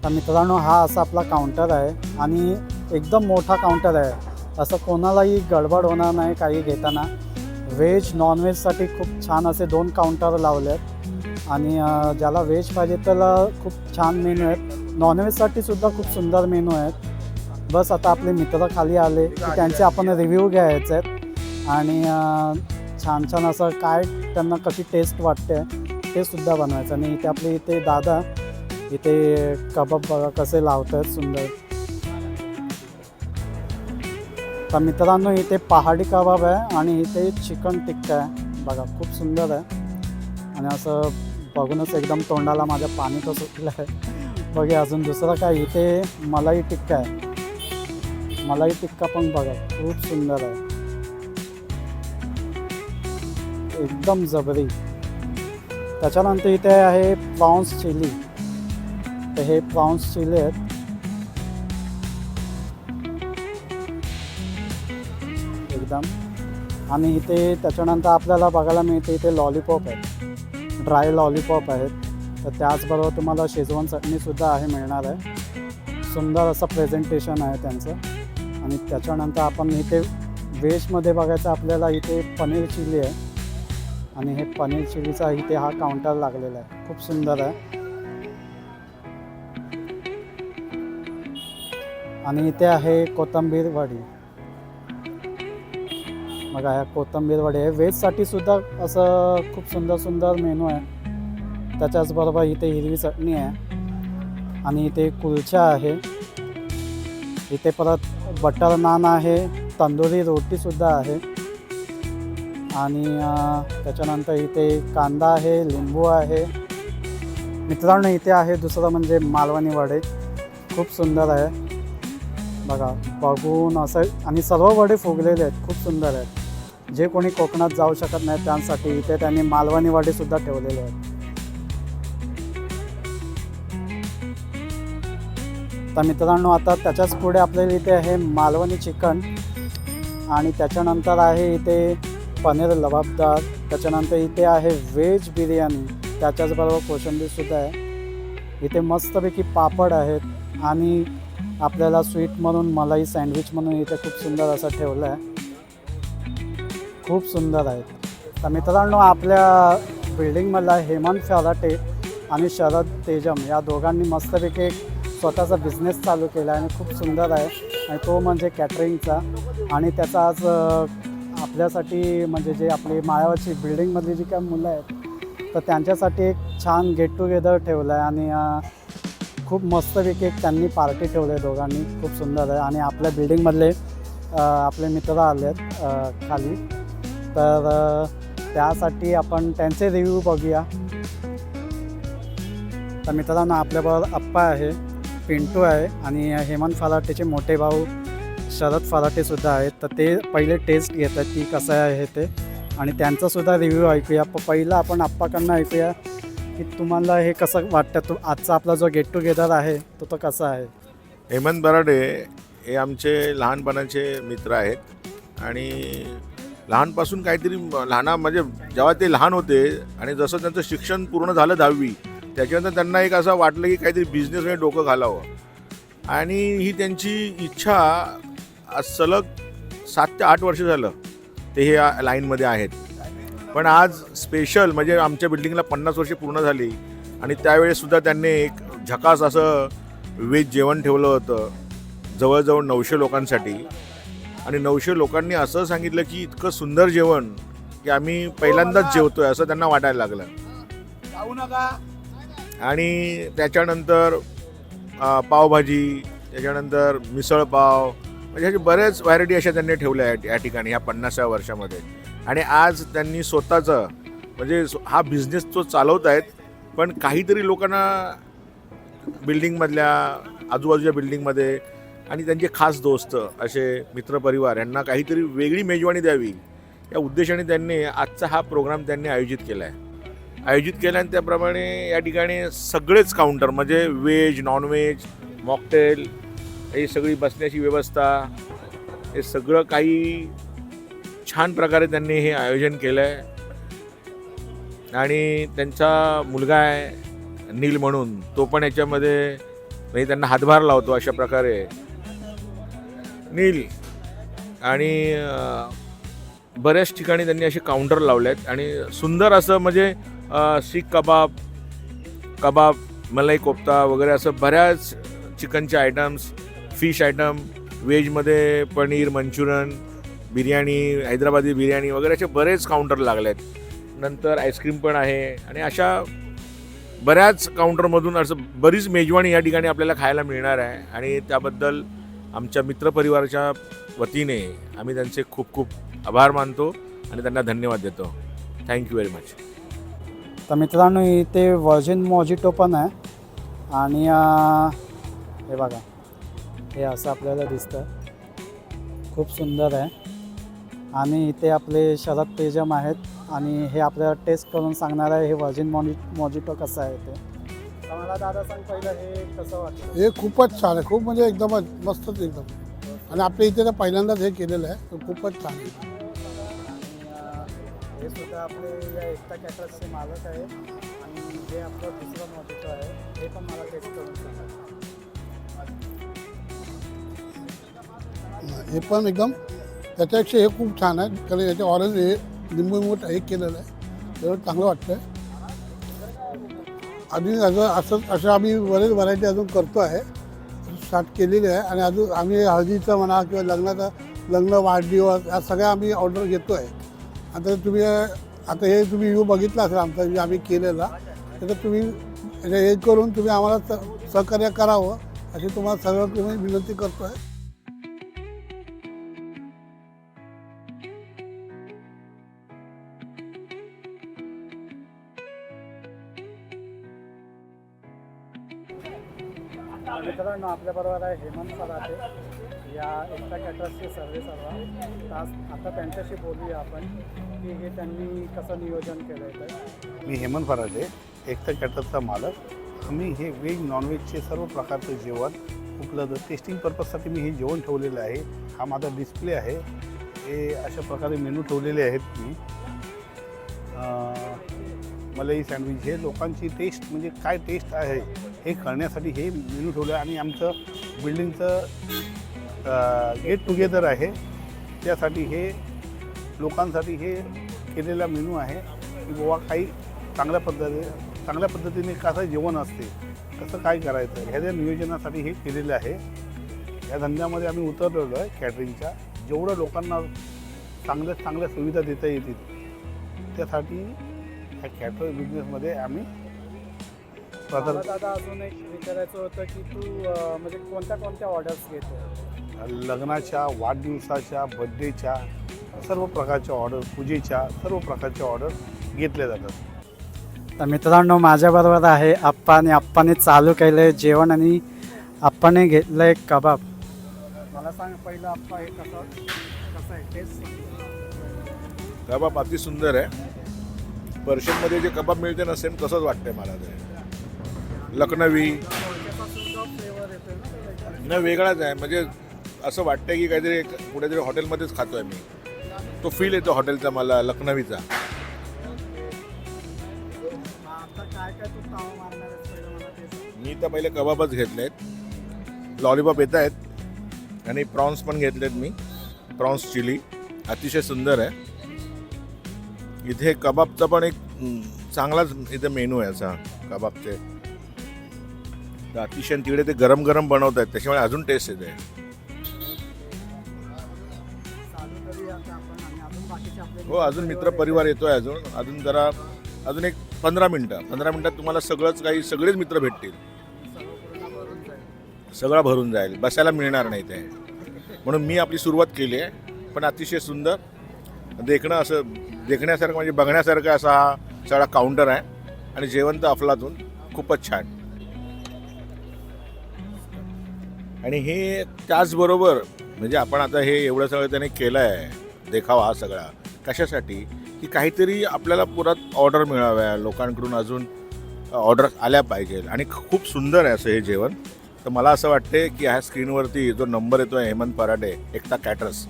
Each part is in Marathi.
तर मित्रांनो, हा असा आपला काउंटर आहे आणि एकदम मोठा काउंटर आहे. असं कोणालाही गडबड होणार नाही काही घेताना. व्हेज नॉनव्हेजसाठी खूप छान असे 2 काउंटर लावले आहेत आणि ज्याला व्हेज पाहिजे त्याला खूप छान मेनू आहेत. नॉनव्हेजसाठी सुद्धा खूप सुंदर मेनू आहेत. बस आता आपले मित्र खाली आले की त्यांचे आपण रिव्ह्यू घ्यायचे आहेत आणि छान छान असं काय त्यांना कशी टेस्ट वाटते ते सुद्धा बनवायचं. आणि इथे आपले इथे दादा इथे कबाब बघा कसे लावतात सुंदर. तर मित्रांनो, इथे पहाडी कबाब आहे आणि इथे चिकन टिक्का आहे बघा, खूप सुंदर आहे. आणि असं बघूनच एकदम तोंडाला माझ्या पाणी तर सुटलं आहे. बघा अजून दुसरं काय, इथे मलाई टिक्का आहे. मलाई टिक्का पण बघा खूप सुंदर आहे, एकदम जबरी. त्याच्यानंतर इथे आहे प्रॉन्स चिली. तर हे प्रॉन्स चिली आहेत एकदम. आणि इथे त्याच्यानंतर आपल्याला बघायला मिळते इथे लॉलीपॉप आहेत, ड्राय लॉलीपॉप आहेत. तर त्याचबरोबर तुम्हाला शेजवान चटणीसुद्धा आहे मिळणार आहे. सुंदर असं प्रेझेंटेशन आहे त्यांचं. आणि त्याच्यानंतर आपण इथे व्हेजमध्ये बघायचं आपल्याला इथे पनीर चिली आहे आणि हे पनीर चिलीचा इथे हा काउंटर लागलेला आहे, खूप सुंदर आहे. आणि इथे आहे कोथिंबीर वडी बघा, ह्या कोथिंबीर वडी आहे. व्हेजसाठी सुद्धा असं खूप सुंदर सुंदर मेनू आहे. त्याच्याचबरोबर इथे हिरवी चटणी आहे आणि इथे कुलचा आहे. इथे परत बटर नान आहे, तंदुरी रोटीसुद्धा आहे. आणि त्याच्यानंतर इथे कांदा आहे, लिंबू आहे. मित्रांनो, इथे आहे दुसरं म्हणजे मालवणी वडे, खूप सुंदर आहे बघा बघून असं. आणि सर्व वडे फुगलेले आहेत, खूप सुंदर आहेत. जे कोणी कोकणात जाऊ शकत नाही त्यांसाठी इथे त्यांनी मालवणी वडेसुद्धा ठेवलेले आहेत. तर मित्रांनो, आता त्याच्याच पुढे आपल्याला इथे आहे मालवणी चिकन आणि त्याच्यानंतर आहे इथे पनीर लबाबदार. त्याच्यानंतर इथे आहे व्हेज बिर्याणी, त्याच्याचबरोबर कोशिंबीरसुद्धा आहे. इथे मस्तपैकी पापड आहेत आणि आपल्याला स्वीट म्हणून मलाई सँडविच म्हणून इथे खूप सुंदर असं ठेवलं आहे, खूप सुंदर आहेत. तर मित्रांनो, आपल्या बिल्डिंगमधला हेमंत फराटे आणि शरद तेजम या दोघांनी मस्तपैकी एक स्वतःचा बिझनेस चालू केला आहे आणि खूप सुंदर आहे. आणि तो म्हणजे कॅटरिंगचा. आणि त्याचा आज आपल्यासाठी म्हणजे जे आपली मायावरची बिल्डिंगमधली जी काय मुलं आहेत तर त्यांच्यासाठी एक छान गेट टुगेदर ठेवलं आहे आणि खूप मस्तपैकी एक त्यांनी पार्टी ठेवली आहे दोघांनी, खूप सुंदर आहे. आणि आपल्या बिल्डिंगमधले आपले मित्र आले आहेत खाली, तर त्यासाठी आपण त्यांचे रिव्ह्यू बघूया. तर मित्रांनो, आपल्याबरोबर अप्पा आहे, पिंटू आहे आणि हेमंत फराटेचे मोठे भाऊ शरद फराटेसुद्धा आहेत. तर ते पहिले टेस्ट घेत आहेत की कसं आहे ते आणि त्यांचासुद्धा रिव्ह्यू ऐकूया. पहिला आपण अप्पाकडनं ऐकूया की तुम्हाला हे कसं वाटतं, तो आजचा आपला जो गेट टुगेदर आहे तो कसा आहे. हेमंत बराडे हे आमचे लहानपणाचे मित्र आहेत आणि लहानपासून काहीतरी म्हणजे जेव्हा ते लहान होते आणि जसं त्यांचं शिक्षण पूर्ण झालं 10वी त्याच्यानंतर त्यांना एक असं वाटलं की काहीतरी बिझनेसमध्ये डोकं घालावं आणि ही त्यांची इच्छा आज सलग 7 ते 8 वर्ष झालं ते हे लाईनमध्ये आहेत. पण आज स्पेशल म्हणजे आमच्या बिल्डिंगला 50 वर्षे पूर्ण झाली आणि त्यावेळेससुद्धा त्यांनी एक झकास असं व्हेज जेवण ठेवलं होतं जवळजवळ 900 लोकांसाठी. आणि 900 लोकांनी असं सांगितलं की इतकं सुंदर जेवण की आम्ही पहिल्यांदाच जेवतोय असं त्यांना वाटायला लागलं. आणि त्याच्यानंतर पावभाजी, त्याच्यानंतर मिसळपाव, म्हणजे असे बरेच व्हरायटी अशा त्यांनी ठेवल्या आहेत या ठिकाणी ह्या 50व्या वर्षामध्ये. आणि आज त्यांनी स्वतःचं म्हणजे हा बिझनेस तो चालवत आहेत. पण काहीतरी लोकांना बिल्डिंगमधल्या आजूबाजूच्या बिल्डिंगमध्ये आणि त्यांचे खास दोस्त असे मित्रपरिवार यांना काहीतरी वेगळी मेजवानी द्यावी या उद्देशाने त्यांनी आजचा हा प्रोग्राम त्यांनी आयोजित केला आणि त्याप्रमाणे या ठिकाणी सगळेच काउंटर म्हणजे व्हेज, नॉनव्हेज, मॉकटेल, ही सगळी बसण्याची व्यवस्था, हे सगळं काही छान प्रकारे त्यांनी हे आयोजन केलं आहे. आणि त्यांचा मुलगा आहे नील म्हणून, तो पण याच्यामध्ये मी त्यांना हातभार लावतो अशा प्रकारे नील आणि बऱ्याच ठिकाणी त्यांनी असे काउंटर लावले आहेत आणि सुंदर असं म्हणजे शीख कबाब कबाब मलाई कोफ्ता वगैरे असं बऱ्याच चिकनचे आयटम्स, फिश आयटम, व्हेजमध्ये पनीर मंचुरियन, बिर्याणी, हैदराबादी बिर्याणी वगैरे असे बरेच काउंटर लागले आहेत. नंतर आईस्क्रीम पण आहे आणि अशा बऱ्याच काउंटरमधून असं बरीच मेजवानी या ठिकाणी आपल्याला खायला मिळणार आहे आणि त्याबद्दल आमच्या मित्रपरिवाराच्या वतीने आम्ही त्यांचे खूप खूप आभार मानतो आणि त्यांना धन्यवाद देतो. Thank you very much. तर मित्रांनो इथे व्हर्जिन मॉजिटो पण आहे आणि हे बघा, हे असं आपल्याला दिसतं, खूप सुंदर आहे. आणि इथे आपले शरद तेजम आहेत आणि हे आपल्याला टेस्ट करून सांगणार आहे हे व्हर्जिन मॉजिटो कसं आहे ते. तर मला दादा सांग पहिलं हे कसं वाटतं. हे खूपच छान आहे, खूप म्हणजे एकदम मस्तच एकदम. आणि आपल्या इथे तर पहिल्यांदाच हे केलेलं आहे, तर खूपच छान आहे. हे सुद्धा आपले या एकता कॅटर्सचे मालक आहे आणि हे आपलं दुसरं मॉजिटो आहे, हे पण मला टेस्ट करून सांगा. हे पण एकदम त्याच्यापेक्षा हे खूप छान आहे, कारण याचे ऑरेंज हे लिंबू हे केलेलं आहे, तेवढं चांगलं वाटतं. आणि असं आम्ही बरेच व्हरायटी अजून करतो आहे, स्टार्ट केलेली आहे. आणि अजून आम्ही हळदीचं म्हणा किंवा लग्न वाढदिवस या सगळ्या आम्ही ऑर्डर घेतो आहे. आता हे तुम्ही व्ह्यू बघितला असेल आमचा जे आम्ही केलेला, तर तुम्ही हे करून तुम्ही आम्हाला सहकार्य करावं अशी तुम्हाला सर्व तुम्ही विनंती करतो आहे. मित्रांनो आपल्याबरोबर आहे हेमंत फराटे, या एकता कॅटर्सचे सर्व. आता त्यांच्याशी बोलूया आपण की हे त्यांनी कसं नियोजन केलं आहे. तर मी हेमंत फराटे, एकता कॅटर्सचा मालक. आम्ही हे व्हेज नॉनव्हेजचे सर्व प्रकारचं जेवण उपलब्ध टेस्टिंग पर्पजसाठी मी हे जेवण ठेवलेलं आहे. हा माझा डिस्प्ले आहे. हे अशा प्रकारे मेनू ठेवलेले आहेत मी. मलाई सँडविच हे लोकांची टेस्ट म्हणजे काय टेस्ट आहे हे करण्यासाठी हे मेनू ठेवलं आहे. आणि आमचं बिल्डिंगचं गेट टुगेदर आहे, त्यासाठी हे लोकांसाठी हे केलेला मेनू आहे की बाबा काही चांगल्या पद्धतीने कसं जेवण असते, कसं काय करायचं ह्याच्या नियोजनासाठी हे केलेलं आहे. या धंद्यामध्ये आम्ही उतरलेलो आहे कॅटरिंगच्या. जेवढं लोकांना चांगल्या सुविधा देता येतील त्यासाठी ह्या कॅटरिंग बिझनेसमध्ये आम्ही दादा अजून एक विचारायचं होतं की तू म्हणजे कोणत्या ऑर्डर्स घेतो. लग्नाच्या, वाढदिवसाच्या, बड्डेच्या सर्व प्रकारच्या ऑर्डर, पूजेच्या सर्व प्रकारच्या ऑर्डर घेतल्या जातात. तर मित्रांनो माझ्याबरोबर आहे आप्पा आणि आप्पाने चालू केलं आहे जेवण आणि आप्पाने घेतलं आहे कबाब. मला सांग पहिलं आप्पा हे कसं आहे टेस्ट. कबाब अति सुंदर आहे. पर्शियनमध्ये जे कबाब मिळते ना सेम तसंच वाटतंय मला ते. लखनवी न वेगळाच आहे, म्हणजे असं वाटतंय की काहीतरी कुठेतरी हॉटेलमध्येच खातोय मी. तो फील येतो हॉटेलचा मला लखनवीचा. मी तर पहिले कबाबच घेतले आहेत, लॉलीपॉप येत आहेत आणि प्रॉन्स पण घेतलेत मी. प्रॉन्स चिली अतिशय सुंदर आहे. इथे कबाबचा पण एक चांगलाच इथे मेनू आहे असा कबाबचे. तर अतिशय तिकडे ते गरम गरम बनवत आहेत त्याच्यामुळे अजून टेस्ट येते. हो अजून मित्र परिवार येतोय अजून एक 15 मिनिटात तुम्हाला सगळेच मित्र भेटतील. सगळं भरून जाईल, बसायला मिळणार नाही ते. म्हणून मी आपली सुरुवात केली आहे. पण अतिशय सुंदर देखण्यासारखं म्हणजे बघण्यासारखं असा हा सगळा काउंटर आहे आणि जेवण तर अफलातून खूपच छान. आणि हे त्याचबरोबर म्हणजे आपण आता हे एवढं सगळं त्याने केलं आहे देखावा हा सगळा कशासाठी की काहीतरी आपल्याला पुरात ऑर्डर मिळाव्या, लोकांकडून अजून ऑर्डर आल्या पाहिजे. आणि खूप सुंदर आहे असं हे जेवण. तर मला असं वाटते की ह्या स्क्रीनवरती जो नंबर येतो आहे हेमंत फराटे एकता कॅटर्स,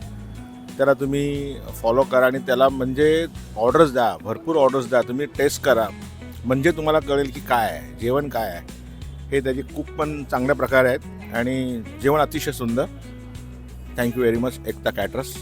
त्याला तुम्ही फॉलो करा आणि त्याला म्हणजे ऑर्डर्स द्या, भरपूर ऑर्डर्स द्या. तुम्ही टेस्ट करा म्हणजे तुम्हाला कळेल की काय आहे जेवण काय आहे. हे त्याचे कुक पण चांगल्या प्रकारे आहेत आणि जेवण अतिशय सुंदर. थँक्यू व्हेरी मच एकता कॅटरर्स.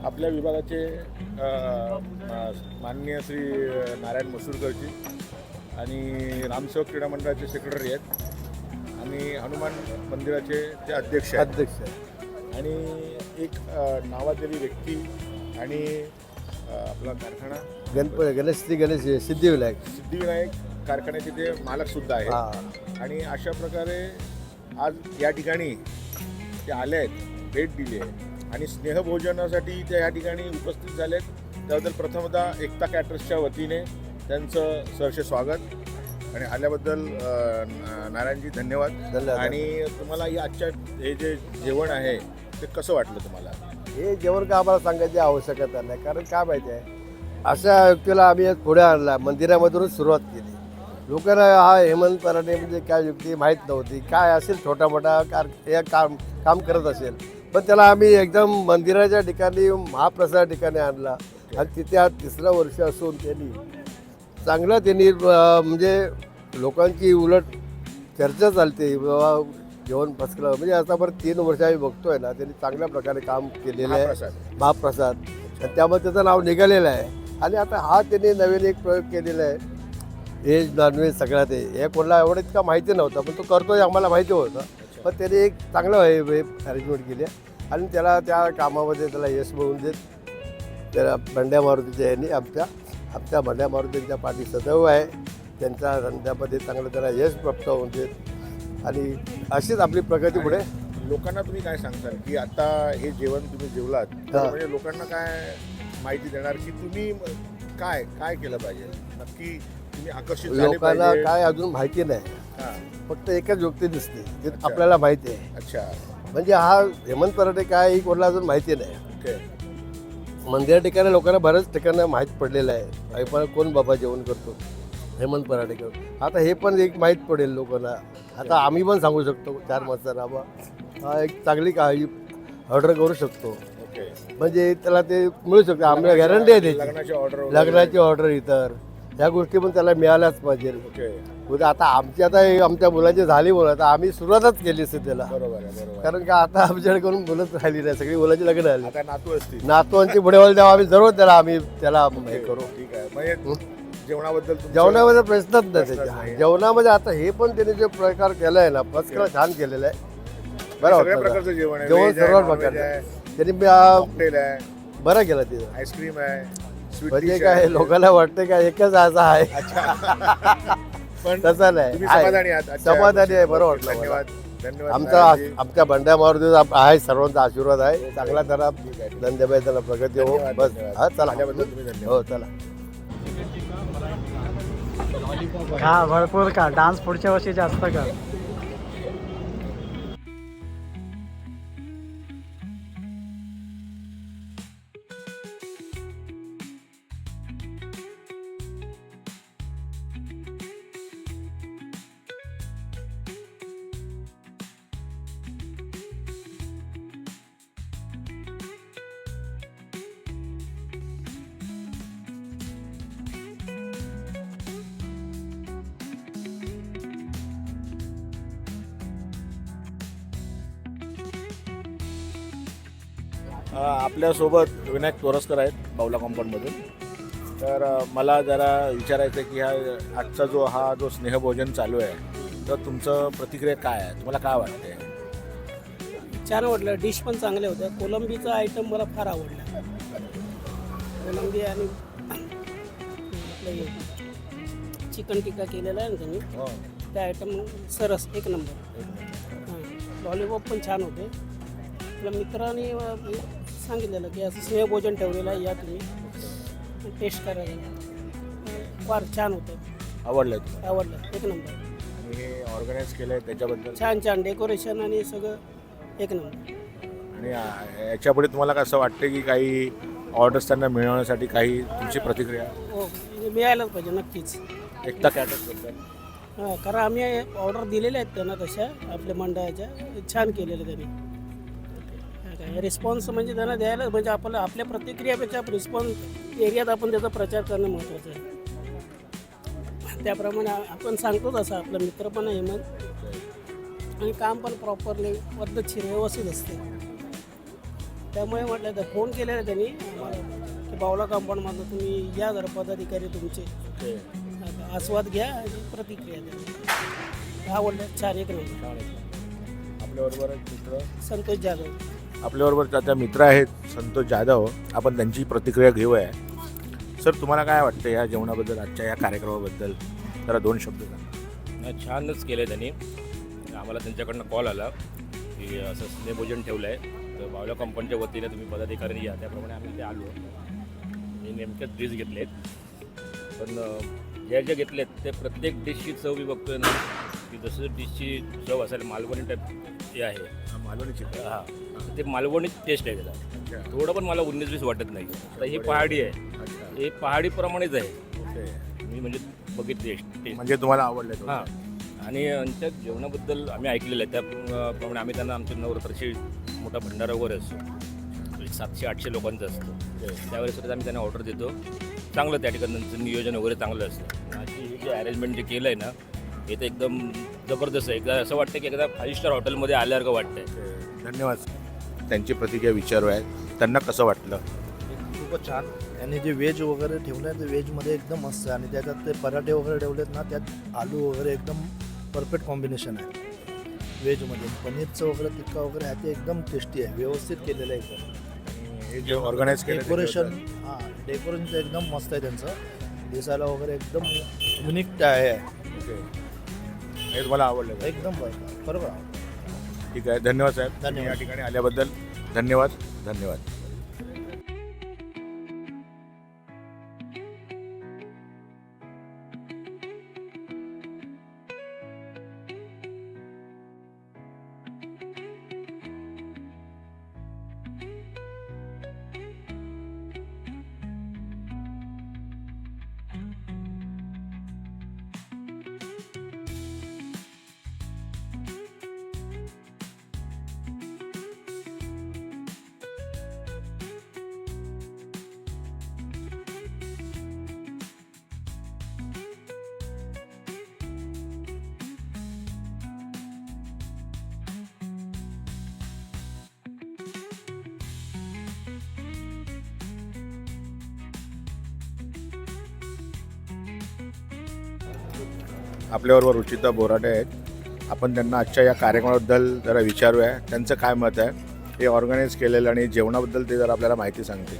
आपल्या विभागाचे माननीय श्री नारायण मसूरकरजी आणि रामसेवक क्रीडा मंडळाचे सेक्रेटरी आहेत आणि हनुमान मंदिराचे ते अध्यक्ष आहेत. आणि एक नावाजलेली व्यक्ती आणि आपला कारखाना गणेश सिद्धिविनायक कारखान्याचे ते मालकसुद्धा आहेत. आणि अशा प्रकारे आज या ठिकाणी ते आले आहेत, भेट दिली आहे आणि स्नेहभोजनासाठी ते या ठिकाणी उपस्थित झालेत. त्याबद्दल प्रथमतः एकता कॅटरर्सच्या वतीने त्यांचं सहर्ष स्वागत आणि आल्याबद्दल नारायणजी धन्यवाद. आणि तुम्हाला या आजच्या हे जे जेवण आहे ते कसं वाटलं तुम्हाला? हे जेवण का आम्हाला सांगायची आवश्यकता नाही, कारण काय माहिती आहे, अशा व्यक्तीला आम्ही पुढे आणला, मंदिरामधूनच सुरुवात केली. लोकांना हा हेमंत पराडे म्हणजे काय व्यक्ती माहीत नव्हती, काय असेल छोटा मोठा हे काम करत असेल, पण त्याला आम्ही एकदम मंदिराच्या ठिकाणी महाप्रसाद ठिकाणी आणला आणि तिथे आज 3रं वर्ष असून त्यांनी म्हणजे लोकांची उलट चर्चा चालते बाबा जेवण फसलं, म्हणजे आतापर्यंत 3 वर्ष आम्ही बघतोय ना, त्यांनी चांगल्या प्रकारे काम केलेलं आहे. महाप्रसाद आणि त्यामध्ये त्याचं नाव निघालेलं आहे. आणि आता हा त्यांनी नवीन एक प्रयोग केलेला आहे, व्हेज नॉनव्हेज सगळं ते, हे कोणाला एवढं इतका माहिती नव्हतं, पण तो करतोय आम्हाला माहिती होतं. पण त्याने एक चांगलं अरेंजमेंट केली आहे आणि त्याला त्या कामामध्ये त्याला यश मिळवून देत त्याला बंड्या मारुतीच्या यांनी आमच्या बंड्या मारुतींच्या पाठी सदैव आहे. त्यांच्या धंद्यामध्ये चांगलं त्याला यश प्राप्त होऊन देत आणि अशीच आपली प्रगती पुढे. लोकांना तुम्ही काय सांगताल की आता हे जेवण तुम्ही जेवलात तर म्हणजे लोकांना काय माहिती देणार की तुम्ही काय काय केलं पाहिजे, नक्की तुम्ही आकर्षित झाले लोकांना पाहिजे? काय अजून माहिती नाही, फक्त एकच व्यक्ती दिसते जे आपल्याला माहिती आहे. अच्छा, म्हणजे हा हेमंत पराडे काय ही कोणाला अजून माहिती नाही. ओके. मंदिरा ठिकाणी लोकांना बऱ्याच ठिकाणी माहीत पडलेलं आहे, पण कोण बाबा जेवण करतो हेमंत पराडेकर. आता हे पण एक माहीत पडेल लोकांना. आता आम्ही पण सांगू शकतो 4 माणसांना बाबा एक चांगली काही ऑर्डर करू शकतो, ओके. म्हणजे त्याला ते मिळू शकतं. आम्हाला गॅरंटी आहे त्याची, लग्नाची ऑर्डर इतर ह्या गोष्टी पण त्याला मिळाल्याच पाहिजे. ओके. आता आमच्या मुलांची झाली मुलं, आता आम्ही सुरुवातच केली असते त्याला, बरोबर आहे, बरोबर. कारण का आता आमच्याकडे करून मुलंच राहिली नाही, सगळी मुलांची लग्न झाली. आता नातू असतील, नातवांची पुढे द्यावं आम्ही जरूर त्याला हे करू. ठीक आहे. म्हणजे जेवणाबद्दल जेवणामध्ये प्रश्नच नाही त्याच्या. जेवणामध्ये आता हे पण त्यांनी जे प्रकार केला आहे ना, फर्स्ट क्लास छान केलेलं आहे. बरं सगळ्या वाटतं प्रकारचं जेवण आहे. जेवण Veg आहे, सर्व non-veg प्रकारचं आहे, त्यांनी cocktail आहे, बरं केलं तिथं. आईस्क्रीम आहे, स्वीट म्हणजे डिश काय आहे. लोकांना वाटतं का एकच असा आहे, पण तसं नाही. तुम्ही आहे. समाधानी आहात आजच्या समाधानी आहे, बरं गोष्टीत. वाटलं मला. धन्यवाद, धन्यवाद. आमच्या बंड्या मारुतीचा आहे, सर्वांचा आशीर्वाद आहे. चांगला त्याला ठीक आहे. धंदेबाई त्याला प्रगती हो. धन्यवाद, बस धन्यवाद. हा चला आल्याबद्दल तुम्ही धन्यवाद. हो चला. खा भरपूर खा, डान्स पुढच्या वर्षी जास्त कर. आपल्यासोबत विनायक तोरसकर आहेत बावला कॉम्पाऊंडमधून. तर मला जरा विचारायचं आहे की आजचा हा जो स्नेहभोजन चालू आहे, तर तुमचं प्रतिक्रिया काय आहे? तुम्हाला काय वाटते? छान वाटलं. डिश पण चांगल्या होत्या. कोलंबीचा आयटम मला फार आवडला. कोलंबी आणि चिकन टिक्का केलेला आहे ना त्यांनी, त्या आयटम सरस एक नंबर. लॉलीपॉप पण छान होते. आपल्या मित्रांनी सांगितलेलं की असं स्नेहभोजन ठेवलेलं आहे, या तुम्ही टेस्ट करायला. फार छान होतं. आवडलं तुम्हाला? आवडलं एक नंबर. आणि हे ऑर्गनाईज केलं आहे त्याच्याबद्दल? छान डेकोरेशन आणि सगळं एक नंबर. आणि याच्यापुढे तुम्हाला कसं वाटतं की काही ऑर्डर्स त्यांना मिळवण्यासाठी काही तुमची प्रतिक्रिया? हो, मिळायलाच पाहिजे नक्कीच. एकता कॅटर्सबद्दल? हां, कारण आम्ही ऑर्डर दिलेल्या आहेत त्यांना तशा आपल्या मंडळाच्या. छान केलेलं त्यांनी. काय रिस्पॉन्स म्हणजे त्यांना द्यायला, म्हणजे आपल्या प्रतिक्रियापेक्षा रिस्पॉन्स एरियात आपण त्याचा प्रचार करणं महत्त्वाचं आहे. त्याप्रमाणे आपण सांगतो तसं आपला मित्र पण आहे मग. आणि काम पण प्रॉपरली पद्धतशीर व्यवस्थित असते. त्यामुळे म्हटलं तर फोन केलेला त्यांनी की बावला कंपाऊंडमधलं तुम्ही या जरा पदाधिकारी तुमचे आस्वाद घ्या आणि प्रतिक्रिया द्या. आवडलं. छान एक नंबर. आपल्याबरोबर मित्र संतोष जाधव. आपल्याबरोबर त्या मित्र आहेत संतोष जाधव. आपण त्यांची प्रतिक्रिया घेऊया. सर, तुम्हाला काय वाटतं या जेवणाबद्दल, आजच्या या कार्यक्रमाबद्दल? जरा दोन शब्द सांगा. छानच केलं आहे त्यांनी. आम्हाला त्यांच्याकडनं कॉल आला की असं स्नेहभोजन ठेवलं आहे, तर बावला कंपाऊंडच्या वतीने तुम्ही पदाधिकारी या. त्याप्रमाणे आम्ही ते आलो. हे नेमक्याच डिश घेतले आहेत, पण ज्या घेतले आहेत ते प्रत्येक डिशची चव मी बघतोय ना, की जसं डिशची चव असेल मालवणी टाईप हे आहे. मालवणी चिकन? हां, ते मालवणी टेस्ट आहे त्याला. थोडं पण मला 19-20 वाटत नाही. आता ही पहाडी आहे, हे पहाडीप्रमाणेच आहे. मी म्हणजे बघितली टेस्ट. म्हणजे तुम्हाला आवडलं? हां. आणि यांच्या जेवणाबद्दल आम्ही ऐकलेलं आहे, त्याप्रमाणे आम्ही त्यांना आमच्या नवरात्राची मोठा भंडारा वगैरे असतो, 700-800 लोकांचा असतो. त्यावेळेस सुद्धा आम्ही त्यांना ऑर्डर देतो. चांगलं त्या ठिकाणी त्यांचं नियोजन वगैरे चांगलं असतं. अशी हे जे अरेंजमेंट जे केलं आहे ना, हे तर एकदम जबरदस्त आहे. एकदा असं वाटतं की एकदा 5 स्टार हॉटेलमध्ये आल्यासारखं वाटतंय. धन्यवाद. त्यांची प्रतिक्रिया विचारूया, त्यांना कसं वाटलं? खूपच छान. आणि जे व्हेज वगैरे ठेवलं आहे ते व्हेजमध्ये एकदम मस्त आहे. आणि त्याच्यात ते पराठे वगैरे ठेवलेत ना, त्यात आलू वगैरे एकदम परफेक्ट कॉम्बिनेशन आहे व्हेजमध्ये. पनीरचं वगैरे टिक्का वगैरे आहे ते एकदम टेस्टी आहे, व्यवस्थित केलेलं आहे एकदम. हे जे ऑर्गनाईज केलं डेकोरेशन, हां डेकोरेशन एकदम मस्त आहे त्यांचं. दिसायला वगैरे एकदम युनिक आहे. हे तुम्हाला आवडलं? एकदम बरोबर. ठीक आहे, धन्यवाद साहेब. धन्यवाद. या ठिकाणी आल्याबद्दल धन्यवाद. धन्यवाद. आपल्याबरोबर रुचिता बोराडे आहेत. आपण त्यांना आजच्या या कार्यक्रमाबद्दल जरा विचारूया, त्यांचं काय मत आहे हे ऑर्गनाईज केलेलं आणि जेवणाबद्दल ते जरा आपल्याला माहिती सांगतील.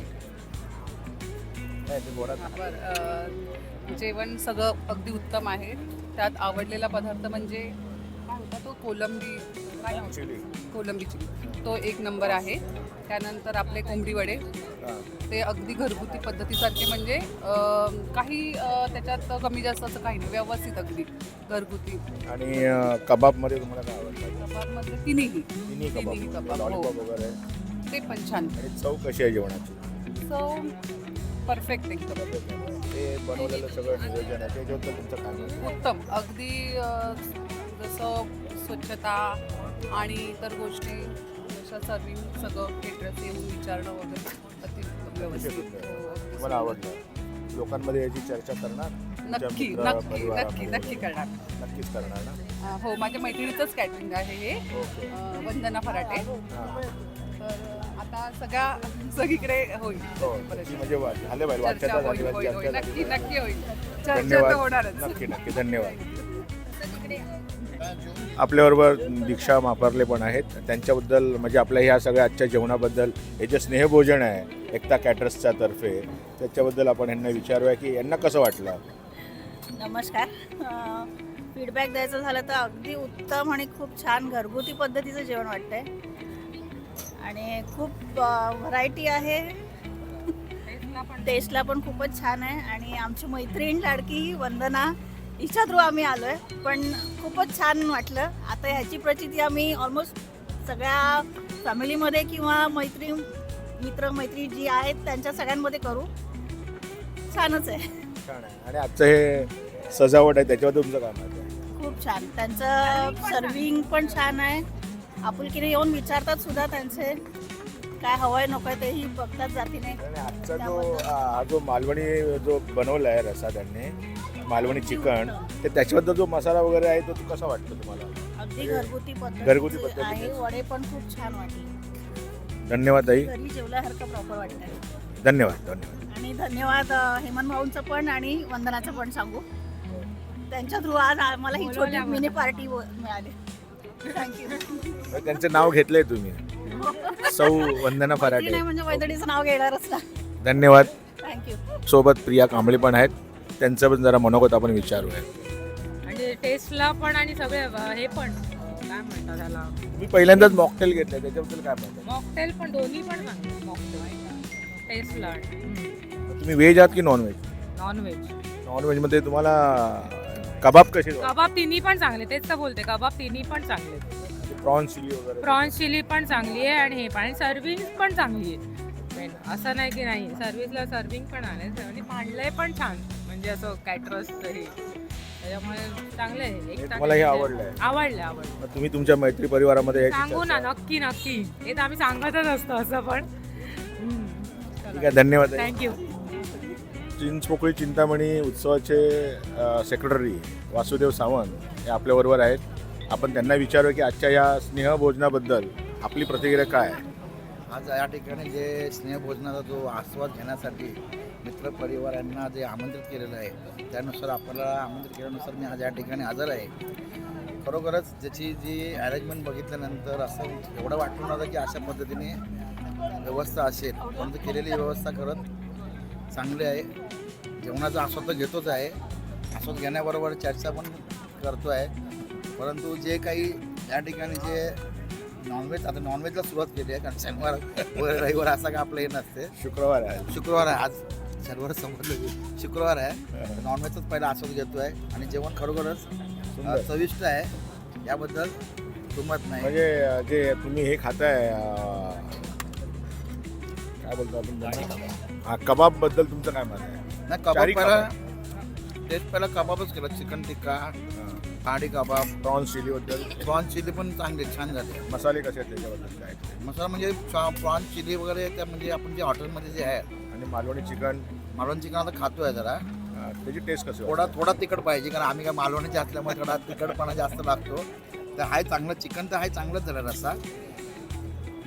जेवण सगळं अगदी उत्तम आहे. त्यात आवडलेला पदार्थ म्हणजे काय होता तो कोलंबी चिली, तो एक नंबर आहे. त्यानंतर आपले कोंबडी वडे ते अगदी घरगुती पद्धतीसारखे म्हणजे काही त्याच्यात कमी जास्त असं काही नाही, व्यवस्थित अगदी घरगुती. आणि कबाबमध्ये तुम्हाला काय आवडतं? कबाबमध्ये तिन्ही तिन्ही कबाब, हो. लॉलीपॉप वगैरे. ते पण छान. आणि चव कशी आहे जेवणाची? सो परफेक्ट एकदम ते बनवलेलं सगळं नियोजन आहे त्याच्याबद्दल तुमचं काय मत आहे? उत्तम. अगदी जसं स्वच्छता आणि इतर गोष्टी जशा सर्विंग सगळं केटरर्स येऊन विचारणं वगैरे अति व्यवस्थित. हो, अगदी तुम्हाला आवडलं? लोकांमध्ये याची चर्चा करणार? तुमच्या नक्की मित्र, नक्की परिवारामध्ये? नक्की नक्की करणार. नक्कीच करणार ना? हो, माझ्या मैत्रिणीचंच कॅटरिंग आहे हे, ओके. वंदना फराटे. हां. तर आता सगळीकडे होईल हो, परत. त्याची म्हणजे झाले पाहिजे चर्चा वाच्यता होईल, झाली होईल, पाहिजे, होईल. चर्चा नक्की झाली नक्की होईल. पाहिजे. चर्चा तर धन्यवाद. होणारच. नक्की नक्की धन्यवाद. आपल्याबरोबर दीक्षा मापारले पण आहेत. त्यांच्याबद्दल म्हणजे आपल्या ह्या सगळ्या आजच्या जेवणाबद्दल हे जे स्नेहभोजन आहे एकता कॅटरर्सच्या तर्फे त्याच्याबद्दल आपण यांना विचारूया की यांना कसं वाटलं. नमस्कार. फीडबॅक द्यायचं झालं तर अगदी उत्तम आणि खूप छान घरगुती पद्धतीचं जेवण वाटतंय आणि खूप व्हरायटी आहे. टेस्टला पण खूपच छान आहे आणि आमची मैत्रीण लाडकी वंदना हिच्या थ्रू आम्ही आलो आहे, पण खूपच छान वाटलं. आता ह्याची प्रचिती आम्ही ऑलमोस्ट सगळ्या फॅमिलीमध्ये किंवा मित्र-मैत्री जी आहेत त्यांच्या सगळ्यांमध्ये करू. छानच आहे. छान आहे. आणि आजचं हे सजावट आहे त्याच्याबद्दल तुमचं काय मत आहे? खूप छान. त्यांचं सर्विंग पण छान आहे. आपुलकीने येऊन विचारतात सुद्धा त्यांचे काय हवंय नकोय तेही बघतात जातीने. आणि आजचा हा जो मालवणी जो बनवला आहे रस्सा त्यांनी मालवणी चिकन ते त्याच्याबद्दल जो मसाला वगैरे आहे तो कसा वाटतो तुम्हाला? अगदी घरगुती घरगुती पद्धत पद्धतीने. आहे. वडे पण खूप छान वाटले. धन्यवाद ताई. घरी जेवल्यासारखं प्रॉपर वाटतंय. धन्यवाद धन्यवाद. आणि धन्यवाद हेमंत भाऊंचं पण आणि वंदनाचं पण सांगू. त्यांच्या थ्रू आज आम्हाला ही छोटी मिनी पार्टी मिळाली. थँक्यू. त्यांचं नाव घेतलंय तुम्ही सौ वंदना फराटे. नाही म्हणजे वैदडीचं नाव घेणारच ना. धन्यवाद. थँक्यू. सोबत प्रिया कांबळे पण आहेत. त्यांचं पण जरा मनोगत आपण विचारूया. म्हणजे टेस्टला पण आणि सगळे हे पण काय म्हणतात त्याला मी पहिल्यांदाच मॉकटेल घेतलंय त्याच्याबद्दल काय म्हणतात? मॉकटेल पण दोन्ही पण चांगले मॉकटेल टेस्टला. तुम्ही व्हेज आहात की नॉन व्हेज? नॉनव्हेज. नॉनव्हेज मध्ये तुम्हाला कबाब कसे? कबाब तिन्ही पण चांगले, तेच तर बोलते, कबाब तिन्ही पण चांगले. प्रॉन्स चिली वगैरे? प्रॉन्स चिली पण चांगली आहे आणि हे पण, आणि सर्विंग पण चांगली आहे. असं नाही की नाही, सर्विसला सर्विंग पण आहे आणि मांडलंय पण छान, म्हणजे असं कॅटरर्स हे त्याच्यामुळे चांगलं आहे. एक तुम्हाला हे आवडलंय? आवडलं. मग तुम्ही तुमच्या मैत्री परिवारामध्ये याची सांगू ना, चर्चा- नक्की नक्की. हे तर आम्ही सांगतच असतो असं पण. ठीक आहे, धन्यवाद. थँक्यू. चिंचपोकळी चिंतामणी उत्सवाचे सेक्रेटरी वासुदेव सावंत हे आपल्याबरोबर आहेत. आपण त्यांना विचारू की आजच्या या स्नेहभोजनाबद्दल आपली प्रतिक्रिया काय आहे. आज या ठिकाणी जे स्नेहभोजनाचा जो आस्वाद घेण्यासाठी मित्रपरिवारांना जे आमंत्रित केलेलं आहे त्यानुसार आपल्याला आमंत्रित केल्यानुसार मी आज या ठिकाणी हजर आहे. खरोखरच त्याची जी अरेंजमेंट बघितल्यानंतर असं एवढं वाटलं नव्हतं की अशा पद्धतीने व्यवस्था असेल, परंतु केलेली व्यवस्था खरंच चांगली आहे. जेवणाचा आस्वाद तर घेतोच आहे, आस्वाद घेण्याबरोबर चर्चा पण करतो आहे. परंतु जे काही या ठिकाणी जे नॉनव्हेज, आता नॉनव्हेजला सुरुवात केली आहे, कारण शनिवार वगैरे रविवार असा का आपलं हे नसते. शुक्रवार आहे. शुक्रवार आहे आज, शनिवार समजलं, शुक्रवार आहे. नॉनव्हेजचाच पहिला आस्वाद घेतो आहे आणि जेवण खरोखरच चविष्ट आहे, याबद्दल दुमत नाही. म्हणजे जे तुम्ही हे खाताय काय बोलतो आपण, हा कबाब बद्दल तुमचं काय मत आहे? नाही, चारी कबाब पहिला टेस्ट पहिला कबाबच केला. चिकन टिक्का, पहाडी कबाब, प्रॉन्स चिली बद्दल? प्रॉन्स चिली पण चांगले छान झाले. मसाले कसे आहेत त्याच्याबद्दल काय? मसाला म्हणजे प्रॉन्स चिली वगैरे त्या म्हणजे आपण जे हॉटेलमध्ये जे आहे. आणि मालवणी चिकन? मालवणी चिकन आता खातो आहे जरा, त्याची टेस्ट कशी? थोडा तिखट पाहिजे, कारण आम्ही काय मालवणीचे असल्यामुळे थोडा तिखटपणा जास्त लागतो. तर हाय चांगलं चिकन, तर हाय चांगलंच झालं रस्सा.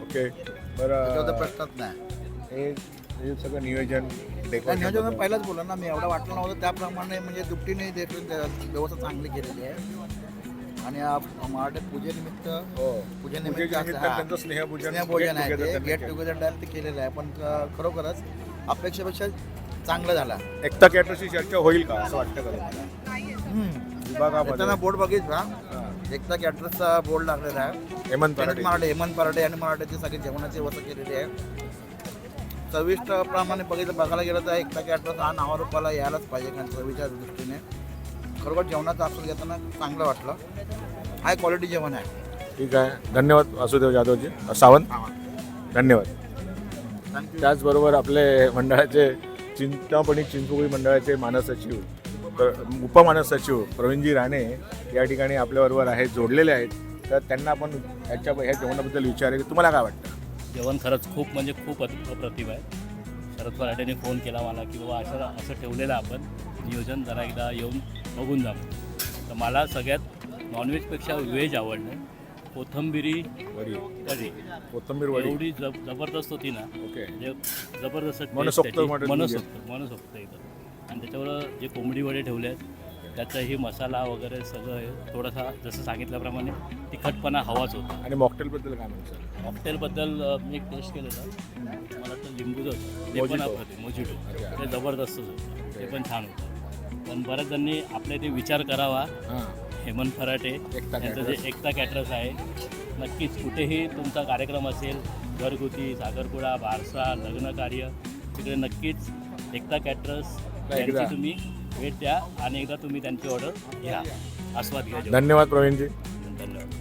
ओके, त्याच्याबद्दल बरं. प्रश्नच नाही. हे सगळं नियोजन नियोजन पहिलाच बोला ना मी, एवढं वाटलं नव्हतं त्याप्रमाणे म्हणजे दुपटीने व्यवस्था चांगली केलेली आहे. आणि मराठी पूजेनिमित्त त्यांचं स्नेहभोजन आहे ते गेट टुगेदर टाईप ते केलेलं आहे. पण खरोखरच अपेक्षेपेक्षा चांगलं झालं. एकता कॅटरर्सची चर्चा होईल का असं वाटतं का तुम्हाला? त्यांना बोर्ड बघितला, एकता कॅटरर्सचा बोर्ड लागलेला आहे. हेमंत पराडे आणि मराठे यांनी मराठ्याची सगळी जेवणाची व्यवस्था केलेली आहे. चविष्टप्रमाणे बघायला गेलं तर एकटा कॅटरस हा नावारूपाला यायलाच पाहिजे, कारण चवीच्या दृष्टीने खरोखर जेवणाचा आस्वाद घेताना चांगलं वाटलं. हाय क्वालिटी जेवण आहे. ठीक आहे, धन्यवाद वासुदेव जाधवजी सावंत, धन्यवाद. थँक्यू. त्याचबरोबर आपले मंडळाचे चिंतामणी चिंचपोकळी मंडळाचे मानस सचिव उपमानस सचिव प्रवीणजी राणे या ठिकाणी आपल्याबरोबर आहेत, जोडलेले आहेत. तर त्यांना आपण ह्या जेवणाबद्दल विचारेल, तुम्हाला काय वाटतं? जेवण खरंच खूप म्हणजे खूप अप्रतिम आहे. शरद फराटेने फोन केला मला की बाबा असं ठेवलेलं आपण नियोजन, जरा एकदा येऊन बघून जा. तर मला सगळ्यात नॉनव्हेजपेक्षा व्हेज आवडलं. कोथिंबिरी वडी, कढी कोथिंबीर वडी एवढी जबरदस्त होती ना, ओके. म्हणजे जबरदस्त मनसोक्त मटण मनसोक्त एकदम. आणि त्याच्यावर जे कोंबडी वडे ठेवले आहेत त्याचाही मसाला वगैरे सगळं आहे. थोडासा जसं सांगितल्याप्रमाणे तिखटपणा हवाच होता. आणि मॉकटेलबद्दल काय म्हणतात? मॉकटेलबद्दल मी एक टेस्ट केलेलं, मला वाटतं लिंबूचं होतं, ते पण अप्रतिम मोजिटो, ते जबरदस्तच होतं, ते पण छान होतं. पण बऱ्याच जणांनी आपल्या इथे विचार करावा. हेमंत फराटे यांचं जे एकता कॅटरस आहे, नक्कीच कुठेही तुमचा कार्यक्रम असेल, घरगुती, साखरपुडा, बारसा, लग्न कार्य, तिकडे नक्कीच एकता कॅटरस यांची तुम्ही भेट द्या आणि एकदा तुम्ही त्यांची ऑर्डर घ्या, आस्वाद घ्या. धन्यवाद प्रवीणजी. धन्यवाद.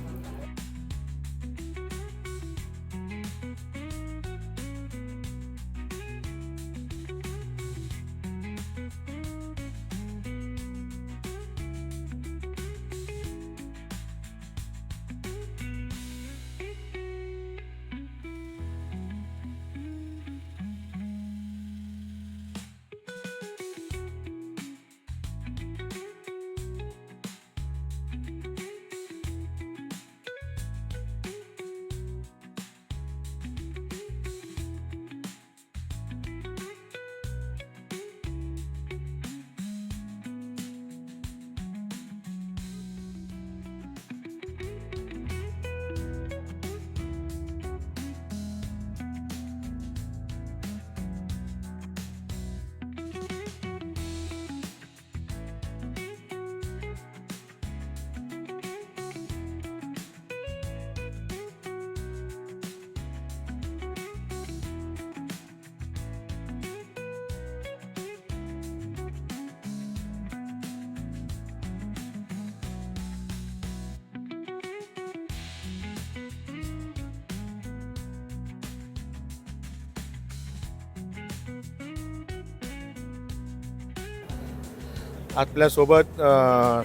आपल्यासोबत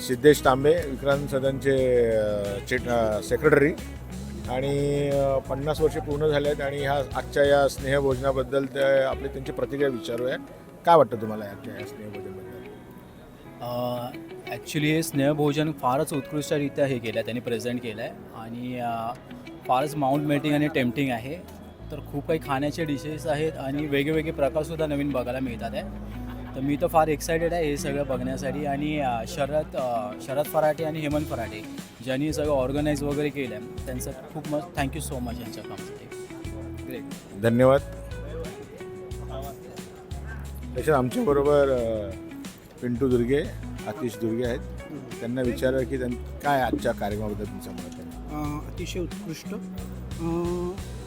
सिद्धेश तांबे, विक्रांत सदनचे सेक्रेटरी, आणि 50 वर्षे पूर्ण झाले आहेत. आणि ह्या आजच्या या स्नेहभोजनाबद्दल त्यांची प्रतिक्रिया विचारूया. काय वाटतं तुम्हाला आजच्या या स्नेहभोजनाबद्दल? ॲक्च्युली हे स्नेहभोजन फारच उत्कृष्टरित्या हे केलं आहे, त्यांनी प्रेझेंट केलं आहे आणि फारच माउंट मेटिंग आणि टेम्पटिंग आहे. तर खूप काही खाण्याचे डिशेस आहेत आणि वेगवेगळे प्रकारसुद्धा नवीन बघायला मिळतात आहे. तर मी तर फार एक्सायटेड आहे हे सगळं बघण्यासाठी. आणि शरद फराटे आणि हेमंत फराटे ज्यांनी सगळं ऑर्गनाईज वगैरे केलं आहे त्यांचं खूप मस्त थँक्यू सो मच यांच्या कामासाठी. ग्रेट, धन्यवाद. तसेच आमच्याबरोबर पिंटू दुर्गे, आतिश दुर्गे आहेत. त्यांना विचारा की काय आजच्या कार्यक्रमाबद्दल तुमचं मत आहे? अतिशय उत्कृष्ट.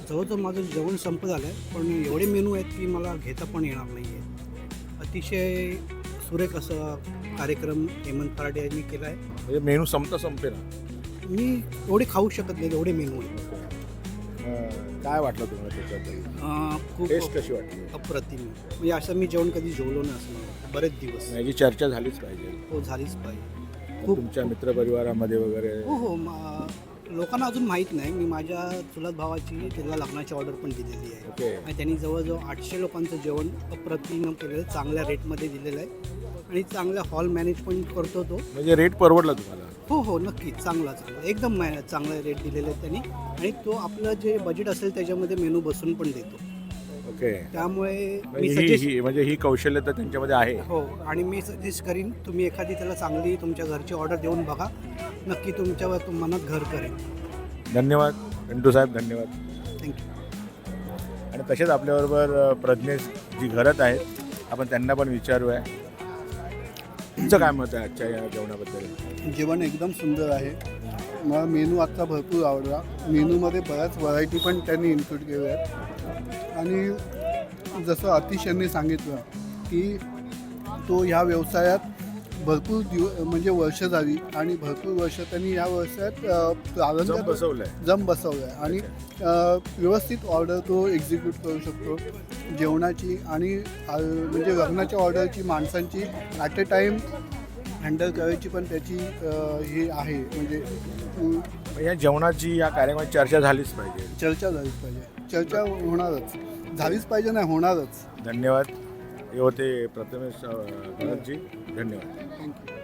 जवळजवळ माझं जेवण संपत आलं आहे, पण एवढे मेनू आहेत की मला घेता पण येणार नाही आहे. अतिशय सुरेख असा कार्यक्रम हेमंत फराटे यांनी केला आहे. म्हणजे मेनू संपेल. मी एवढे खाऊ शकत नाही, एवढे मेनू आहेत. काय वाटलं तुम्हाला त्याच्याबद्दल? खूप टेस्ट कशी वाटली? अप्रतिम. म्हणजे असं मी जेवण कधी जेवलो नाही असं बरेच दिवस. याची चर्चा झालीच पाहिजे. हो, झालीच पाहिजे. तुमच्या मित्रपरिवारामध्ये वगैरे? हो, लोकांना अजून माहीत नाही. मी माझ्या चुलत भावाची त्याला लग्नाची ऑर्डर पण दिलेली आहे. ओके. आणि त्यांनी जवळजवळ 800 लोकांचं जेवण अप्रतिम केलेलं, चांगल्या रेटमध्ये दिलेलं आहे आणि चांगल्या हॉल मॅनेजमेंट करतो तो. म्हणजे रेट परवडला तुम्हाला? हो, नक्कीच. चांगला एकदम चांगला रेट दिलेले आहेत त्यांनी. आणि तो आपलं जे बजेट असेल त्याच्यामध्ये मेनू बसून पण देतो. ओके. त्यामुळे मी म्हणजे ही कौशल्यता त्यांच्यामध्ये आहे. हो, आणि मी सजेस्ट करीन तुम्ही एखादी त्याला चांगली तुमच्या घरची ऑर्डर देऊन बघा, नक्की तुमच्या मनात घर करेल. धन्यवाद पिंटू साहेब, धन्यवाद. थँक्यू. आणि तसेच आपल्याबरोबर प्रज्ञेश जी घरात आहेत, आपण त्यांना पण विचारूया. तुमचं काय मत आहे आजच्या या जेवणाबद्दल? जेवण एकदम सुंदर आहे. मला मेनू आजचा भरपूर आवडला. मेनूमध्ये बऱ्याच व्हरायटी पण त्यांनी इन्क्लूड केल्या आहेत आणि जसं अतिश यांनी सांगितलं की तो ह्या व्यवसायात भरपूर म्हणजे वर्ष झाली आणि भरपूर वर्ष त्यांनी या व्यवसायात जम बसवलाय आणि व्यवस्थित ऑर्डर तो एक्झिक्यूट करू शकतो जेवणाची आणि म्हणजे लग्नाच्या ऑर्डरची माणसांची ॲट अ टाईम हँडल करायची पण त्याची हे आहे म्हणजे या जेवणाची या कार्यक्रमात चर्चा झालीच पाहिजे. चर्चा झालीच पाहिजे. चर्चा होणारच, झालीच पाहिजे नाही होणारच. धन्यवाद. हे होते प्रथमेश भगतजी. धन्यवाद. थँक्यू.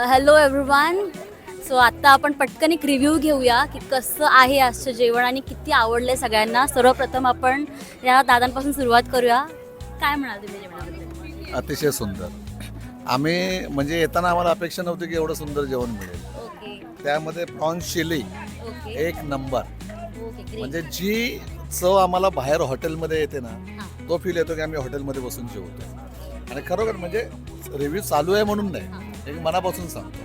Hello everyone. सो आत्ता आपण पटकन एक रिव्ह्यू घेऊया की कसं आहे आजचं जेवण आणि किती आवडले सगळ्यांना. सर्वप्रथम आपण या दादांपासून सुरुवात करूया. काय म्हणाल तुम्ही जेवणाबद्दल? अतिशय सुंदर. आम्ही म्हणजे येताना आम्हाला अपेक्षा नव्हती की एवढं सुंदर जेवण मिळेल. ओके त्यामध्ये प्रॉन्स चिली ओके एक नंबर. Okay great. म्हणजे जी चव आम्हाला बाहेर हॉटेलमध्ये येते ना तो फील येतो की आम्ही हॉटेलमध्ये बसून जेवतो. आणि खरोखर म्हणजे रिव्ह्यू चालू आहे म्हणून नाही, एक मनापासून सांगतो.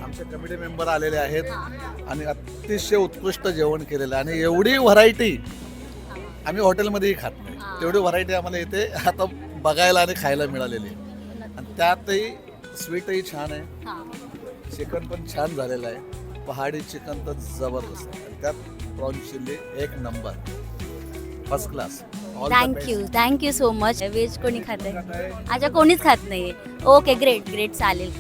आमचे कमिटी मेंबर आलेले आहेत आणि अतिशय उत्कृष्ट जेवण केलेलं आहे आणि एवढी व्हरायटी आम्ही हॉटेलमध्येही खात नाही. तेवढी व्हरायटी आम्हाला इथे आता बघायला आणि खायला मिळालेली आहे. आणि त्यातही स्वीटही छान आहे, चिकन पण छान झालेलं आहे. पहाडी चिकन तर जबरदस्त आहे आणि त्यात प्रॉन्स चिल्ली एक number, first class. Thank you so much. Veg कोणी खात आहे? अच्छा, कोणीच खात नाही. ओके ग्रेट ग्रेट चालेल.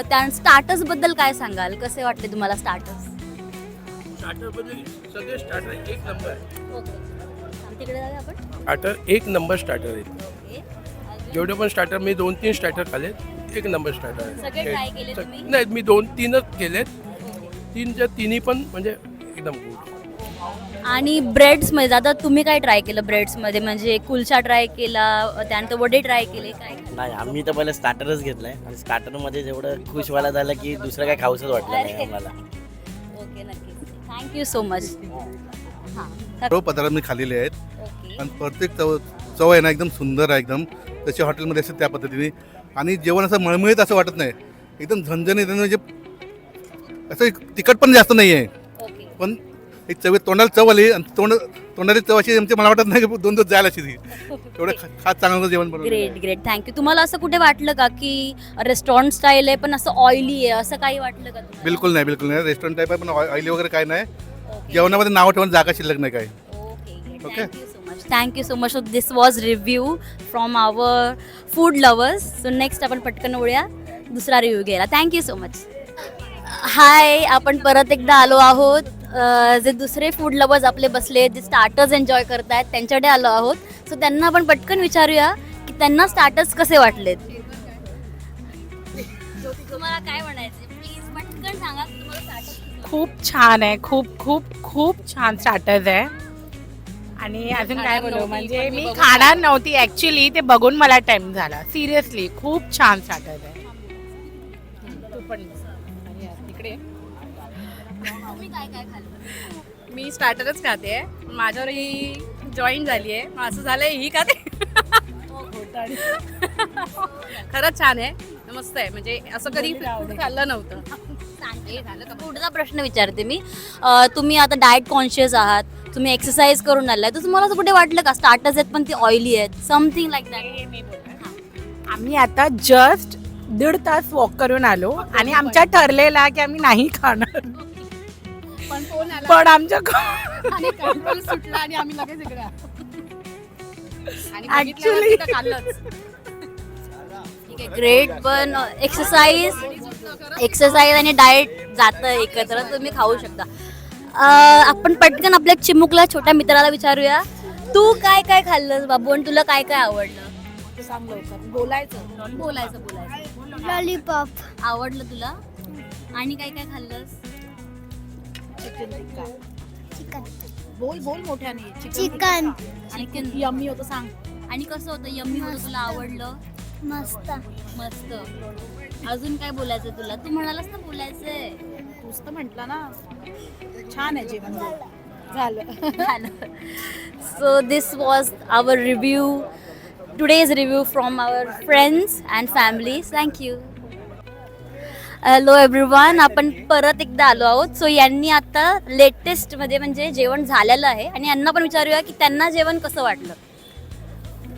त्या स्टार्टर्सबद्दल काय सांगाल? कसे वाटले तुम्हाला स्टार्टर्स? स्टार्टरबद्दल सगळे स्टार्टर एक नंबर आहे. ओके, तिकडे जाऊया आपण. स्टार्टर एक नंबर स्टार्टर आहे. जेवढे पण स्टार्टर मी 2-3 स्टार्टर खाल्लेत, एक नंबर स्टार्टर सगळे ट्राय केले तुम्ही? नाही, मी 2-3च केलेत. तिन्ही पण म्हणजे एकदम गुड. आणि ब्रेड्समध्ये दादा तुम्ही काय ट्राय केलं ब्रेड्समध्ये? म्हणजे कुलचा ट्राय केला, त्यानंतर वडे ट्राय केले, काय? नाही, आम्ही तर पहिले स्टार्टरच घेतलाय आणि स्टार्टरमध्ये जेवढं खुश व्हायला झालं की दुसरं काय खाऊसच वाटलं नाही आम्हाला. ओके, नक्कीच. Thank you so much. हां, सर्व पदार्थ मी खाल्लेले आहेत ओके. आणि प्रत्येक चव आहे ना एकदम सुंदर आहे, एकदम जसे हॉटेलमध्ये असतात त्या पद्धतीने. आणि जेवण असं मळमळीत असं वाटत नाही, एकदम झणझणीत. म्हणजे असं तिखट पण जास्त नाही आहे, पण एक चव तोंडाला चव आली आणि तोंडाची चव अशी मला वाटत नाही की 2 दिवस जायला अशी ती एवढं खास चांगलं जेवण बनवलं. Great great, thank you. तुम्हाला असं कुठे वाटलं का की रेस्टॉरंट स्टाईल आहे पण असं ऑइली आहे, असं काही वाटलं का तुम्हाला? बिलकुल नाही, बिलकुल नाही. रेस्टॉरंट टाईप आहे पण ऑइली वगैरे काय नाही. जेवणामध्ये नाव ठेवून जागा शिल्लक नाही काय. Okay, thank you so much. This was review from our food lovers. So next आपण पटकन वळूया दुसरा रिव्ह्यू घ्यायला. Thank you so much. हाय, आपण परत एकदा आलो आहोत. जे दुसरे फूड लवर्स आपले बसले, जे स्टार्टर्स एन्जॉय करतायत त्यांच्याकडे आलो आहोत. सो त्यांना आपण पटकन विचारूया की त्यांना स्टार्टर्स कसे वाटलेत. तुम्हाला काय म्हणायचे? प्लीज पटकन सांगा तुम्हाला स्टार्टर्स. खूप छान आहे. खूप खूप खूप छान स्टार्टर्स आहे. आणि अजून काय बोलू, म्हणजे मी खाणार नव्हती ॲक्च्युली, ते बघून मला टाइम झाला. सिरियसली खूप छान स्टार्टर्स आहे. तू पण इकडे. तुम्ही काय काय खाल्लं? मी स्टार्टरच खाते. माझ्यावर ही जॉईन झाली आहे. असं झालंय ही खाते. खरंच छान आहे, मस्त आहे. म्हणजे असं कधी खाल्लं नव्हतं. पुढचा प्रश्न विचारते मी. तुम्ही आता डाएट कॉन्शियस आहात, तुम्ही एक्सरसाइज करून आलाय, तर तुम्हाला असं कुठे वाटलं का स्टार्टर्स आहेत पण ते ऑइली आहेत, समथिंग लाईक दॅट? आम्ही आता जस्ट 1.5 तास वॉक करून आलो आणि आमच्या ठरलेला की आम्ही नाही खाणार, पण आमच्या आणि कंट्रोल सुटला आणि आम्ही लगेच इकडे आलो. आणि ऍक्च्युली ग्रेट. पण एक्सरसाइज आणि डाएट जातं एकत्र, तुम्ही खाऊ शकता. आपण पटकन आपल्या चिमुकला छोट्या मित्राला विचारूया, तू काय काय खाल्लंस बाबू आणि तुला काय काय आवडलं? सांग लवकर. बोलायचं बोलायचं. लॉलीपॉप आवडलं तुला? आणि काय काय खाल्लंस? चिकन टिक्का. चिकन बोल मोठ्याने. चिकन चिकन यम्मी होतं, सांग. आणि कसं होतं? यम्मी होतं, तुला आवडलं? मस्त. मस्त. अजून काय बोलायचं तुला? तू म्हणालास ना बोलायचंय. तूच तर म्हटलं ना छान आहे जेवण. झालं. So this was our review, today's review from our friends and families. Thank you. Hello everyone, आपण परत एकदा आलो आहोत. सो यांनी आता लेटेस्ट मध्ये म्हणजे जेवण झालेलं आहे आणि यांना पण विचारूया की त्यांना जेवण कसं वाटलं.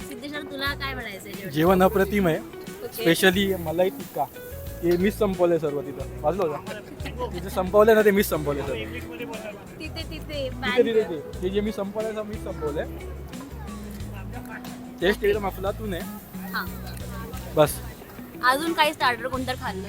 सिद्धेश्वर, तुला काय म्हणायचं? जेवण अप्रतिम आहे. स्पेशली मलाई टिक्का हे मीच संपवलंय सर्व. तिथं वाजलो का तिथे संपवलंय ना, ते मीच संपवलंय सर्व. तिथे ते जे मी संपवलंय मीच संपवलंय. टेस्ट एकदम अफलातून आहे. बस. अजून काही स्टार्टर कोणतं खाल्लं?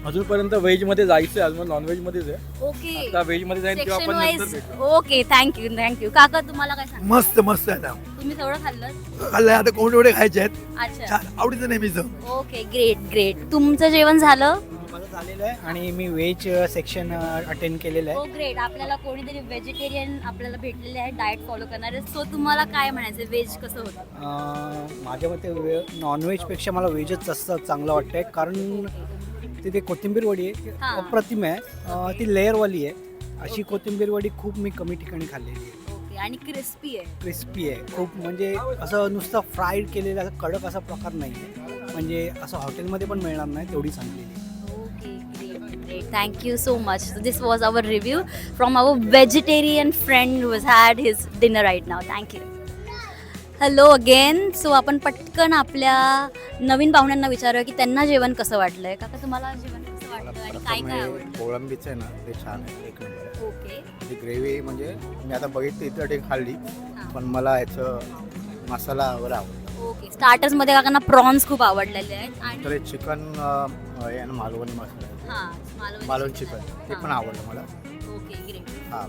अजूनपर्यंत व्हेज मध्ये जायचं, अजून नॉन व्हेज मध्येच आहे. ओके. आता व्हेज मध्ये जाईल तेव्हा आपण नंतर भेटू. Okay, thank you. काका, तुम्हाला काय सांग? मस्त मस्त आहे. तुम्ही सगळं खाल्लं? खाल्लंय, आता कोण एवढे खायचे आहेत. अच्छा, छान, आवडीचं नेहमीचं. Okay, great. तुमचं जेवण झालं? माझं झालेलं आहे आणि मी व्हेज सेक्शन अटेंड केलेलं आहे. हो, ग्रेट. आपल्याला कोणीतरी व्हेजिटेरियन आपल्याला भेटलेले आहे, डाएट फॉलो करणारे. सो तुम्हाला काय म्हणायचं, व्हेज कसं होतं? माझ्या मते नॉनव्हेजपेक्षा मला व्हेजच जास्त चांगलं वाटतंय, कारण तिथे कोथिंबीर वडी आहे, अप्रतिम आहे. ती लेअरवाली आहे. अशी कोथिंबीर वडी खूप मी कमी ठिकाणी खाल्लेली आहे. ओके. आणि क्रिस्पी आहे खूप. म्हणजे असं नुसतं फ्राईड केलेलं असं कडक असा प्रकार नाही आहे. म्हणजे असं हॉटेलमध्ये पण मिळणार नाही तेवढी चांगलेली. Great. Thank you so much. So this was our review from our vegetarian friend who has had his dinner right now. Thank you. Hello again. So आपण पटकन आपल्या नवीन पाहुण्यांना विचारूया की त्यांना जेवण कसं वाटलंय. काका, तुम्हाला जेवण कसं वाटलं आणि काय काय आवडलं? कोळंबीचं आहे ना, ते छान आहे, एक नंबर. ओके. ती ग्रेव्ही म्हणजे मी आता बघितली इतर ते खाल्ली, पण मला याचं मसाला वगैरे आवडला. ओके. स्टार्टर्स मध्ये काकांना प्रॉन्स खूप आवडलेले आहेत आणि तर चिकन आहे ना, मालवणी मसाला, मालवण चिकन, ते पण आवडलं मला. Okay, great. हां.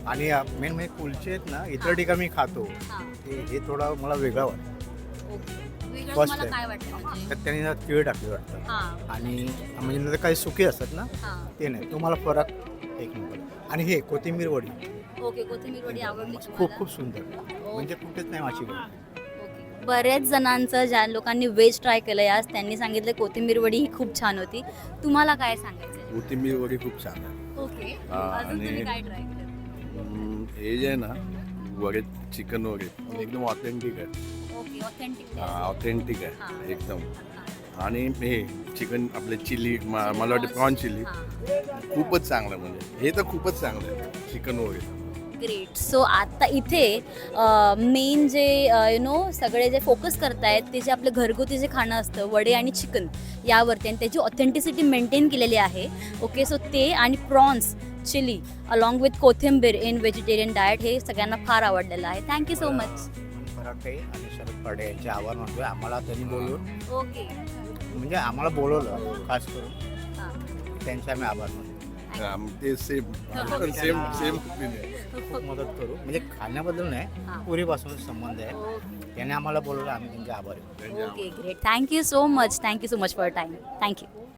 आणि मेन म्हणजे कुलचे आहेत ना, इतर ठिकाणी मी खातो, हे थोडं मला वेगळं वाटतं. फर्स्ट काय वाटतं म्हणजे? तर त्यांनी ना तीळ टाकली वाटतं, आणि म्हणजे नंतर काही सुके असतात ना, ते नाही. तो मला फरक एक नंबर. आणि हे कोथिंबीर वडी. ओके. कोथिंबीर वडी आवडली खूप खूप सुंदर, म्हणजे कुठेच नाही अशी वडी. बऱ्याच जणांचं, ज्या लोकांनी व्हेज ट्राय केलं आज, त्यांनी सांगितलं कोथिंबीर वडी ही खूप छान होती. तुम्हाला काय सांगायचं? कोथिंबीर वडी खूप छान आहे. ओके. आणि तुम्ही काय ट्राय केलं? हे जे आहे ना, वडे, चिकन वडे एकदम ऑथेंटिक आहे. ओके. ऑथेंटिक आहे एकदम. आणि हे चिकन आपले चिली, मला वाटतं प्रॉन चिली खूपच चांगलं, म्हणजे हे तर खूपच चांगलं आहे चिकन वडे. ग्रेट. सो आता इथे मेन जे सगळे जे फोकस करतायत ते जे आपलं घरगुती जे खाणं असतं, वडे आणि चिकन यावरती, आणि त्याची ऑथेंटिसिटी मेंटेन केलेली आहे. ओके. सो ते आणि प्रॉन्स चिली अलॉंग विथ कोथिंबीर इन व्हेजिटेरियन डाएट हे सगळ्यांना फार आवडलेलं आहे. Thank you so much. पराठे आणि शरद पाडे यांचे आभार मानतोय. आम्हाला त्यांनी बोलवून, ओके, म्हणजे आम्हाला बोलवलं खास करून, त्यांचे आम्ही आभार मानतो. ते सेम खूप मदत करू, म्हणजे खाण्याबद्दल नाही, पूर्वीपासून संबंध आहे. त्याने आम्हाला बोलवलं, आम्ही त्यांचे आभारी. Okay, great. Thank you so much for time. Thank you.